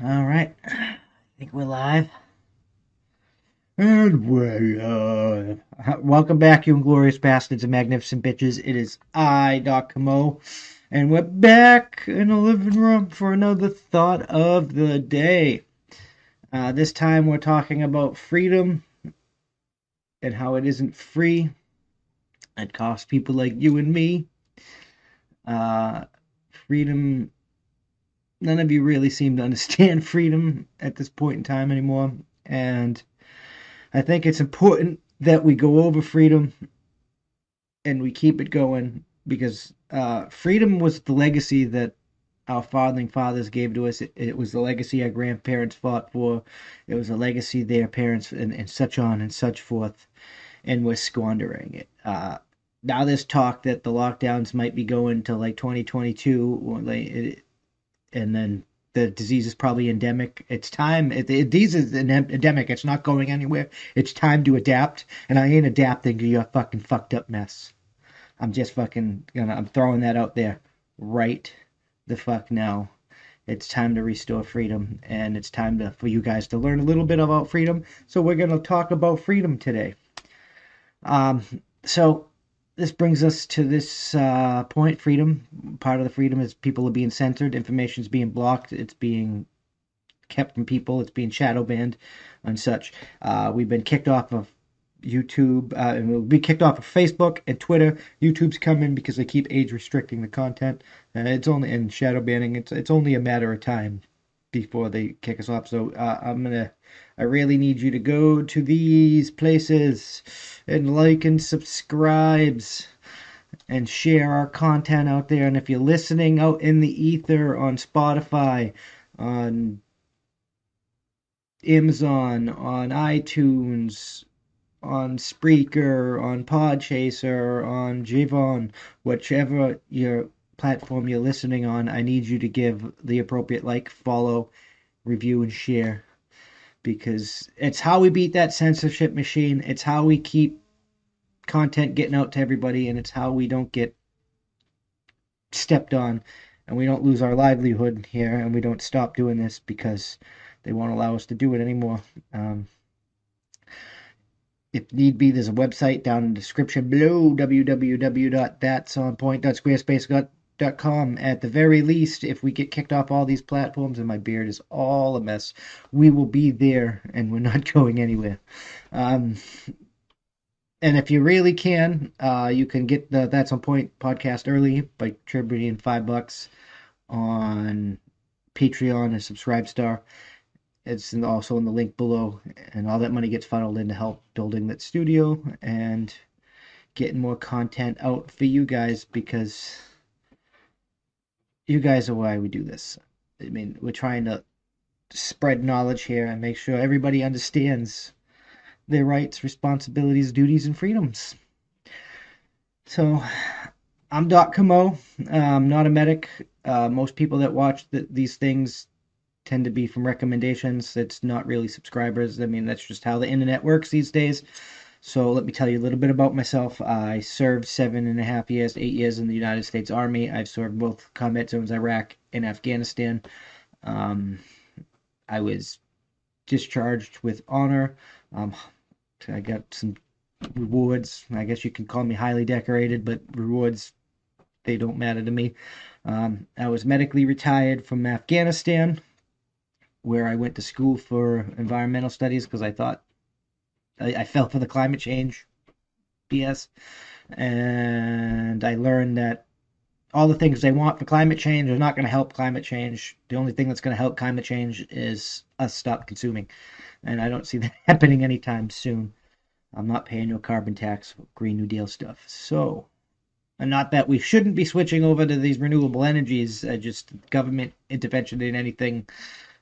All right, I think we're live. And we're live. Welcome back, you Inglorious Bastards and Magnificent Bitches. It is I, Doc Camo, and we're back in the living room for another thought of the day. This time we're talking about freedom and how it isn't free. It costs people like you and me. Uh, freedom, none of you really seem to understand freedom at this point in time anymore. And I think it's important that we go over freedom and we keep it going because freedom was the legacy that our founding fathers gave to us. It was the legacy our grandparents fought for. It was a legacy their parents and such on and such forth, and we're squandering it. Now there's talk that the lockdowns might be going to like 2022, or and then the disease is probably endemic. It's time. The disease is an endemic. It's not going anywhere. It's time to adapt, and I ain't adapting to your fucking fucked up mess. I'm just fucking gonna. I'm throwing that out there right the fuck now. It's time to restore freedom, and it's time for you guys to learn a little bit about freedom. So we're gonna talk about freedom today. Um, so this brings us to this point: freedom. Part of the freedom is people are being censored, information is being blocked, it's being kept from people, it's being shadow banned, and such. We've been kicked off of YouTube, and we'll be kicked off of Facebook and Twitter. YouTube's coming because they keep age restricting the content. It's only and shadow banning. It's only a matter of time before they kick us off. So I really need you to go to these places and like and subscribes and share our content out there. And if you're listening out in the ether on Spotify, on Amazon, on iTunes, on Spreaker, on Podchaser, on Javon, whichever your platform you're listening on, I need you to give the appropriate like, follow, review, and share because it's how we beat that censorship machine. It's how we keep content getting out to everybody, and it's how we don't get stepped on and we don't lose our livelihood here and we don't stop doing this because they won't allow us to do it anymore. If need be, there's a website down in the description below, www.thatsonpoint.squarespace.com. At the very least, if we get kicked off all these platforms and my beard is all a mess, we will be there and we're not going anywhere. Um, and if you really can, you can get the That's On Point podcast early by contributing $5 on Patreon and Subscribestar. It's also in the link below, and all that money gets funneled into help building that studio and getting more content out for you guys because you guys are why we do this. I mean, we're trying to spread knowledge here and make sure everybody understands their rights, responsibilities, duties, and freedoms. So, I'm Doc Camo. I'm not a medic. Most people that watch these things tend to be from recommendations. It's not really subscribers. I mean, that's just how the internet works these days. So let me tell you a little bit about myself. I served 7.5 years, 8 years in the United States Army. I've served both combat zones, Iraq and Afghanistan. Um, I was discharged with honor. Um, I got some rewards. I guess you can call me highly decorated, but rewards, they don't matter to me. I was medically retired from Afghanistan, where I went to school for environmental studies because I thought I fell for the climate change BS. And I learned that all the things they want for climate change are not going to help climate change. The only thing that's going to help climate change is us stop consuming. And I don't see that happening anytime soon. I'm not paying no carbon tax, Green New Deal stuff. So, and not that we shouldn't be switching over to these renewable energies, just government intervention in anything.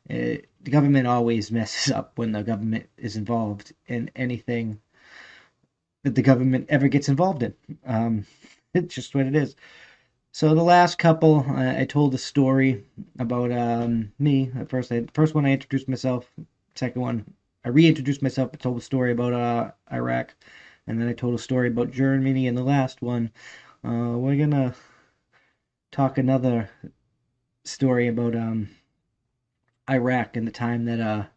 The government always messes up when the government is involved in anything that the government ever gets involved in. It's just what it is. So the last couple, I told a story about me. First one, I introduced myself. Second one, I reintroduced myself. I told a story about Iraq, and then I told a story about Germany. And the last one, we're gonna talk another story about Iraq and the time that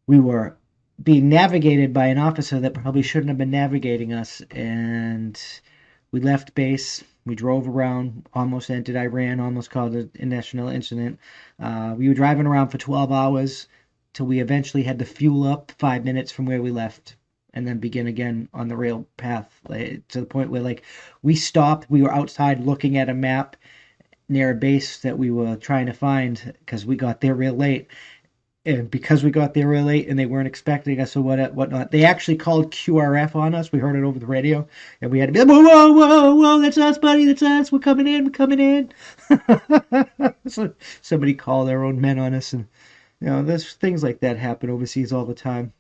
we were being navigated by an officer that probably shouldn't have been navigating us. And we left base. We drove around, almost entered Iran, almost caused a national incident. We were driving around for 12 hours till we eventually had to fuel up 5 minutes from where we left and then begin again on the rail path, like, to the point where, like, we stopped. We were outside looking at a map near a base that we were trying to find because we got there real late. And because we got there real late and they weren't expecting us or whatnot, they actually called QRF on us. We heard it over the radio, and we had to be like, whoa, whoa, whoa, whoa, that's us, buddy, that's us. We're coming in, we're coming in. So somebody called their own men on us, and there's things like that happen overseas all the time.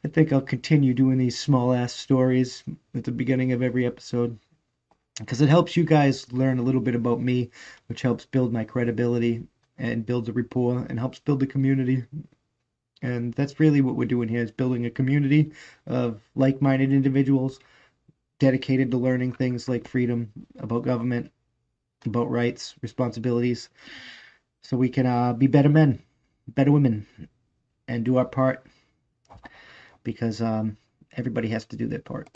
I think I'll continue doing these small ass stories at the beginning of every episode because it helps you guys learn a little bit about me, which helps build my credibility and builds a rapport and helps build the community. And that's really what we're doing here, is building a community of like-minded individuals dedicated to learning things like freedom, about government, about rights, responsibilities, so we can be better men, better women, and do our part, because everybody has to do their part.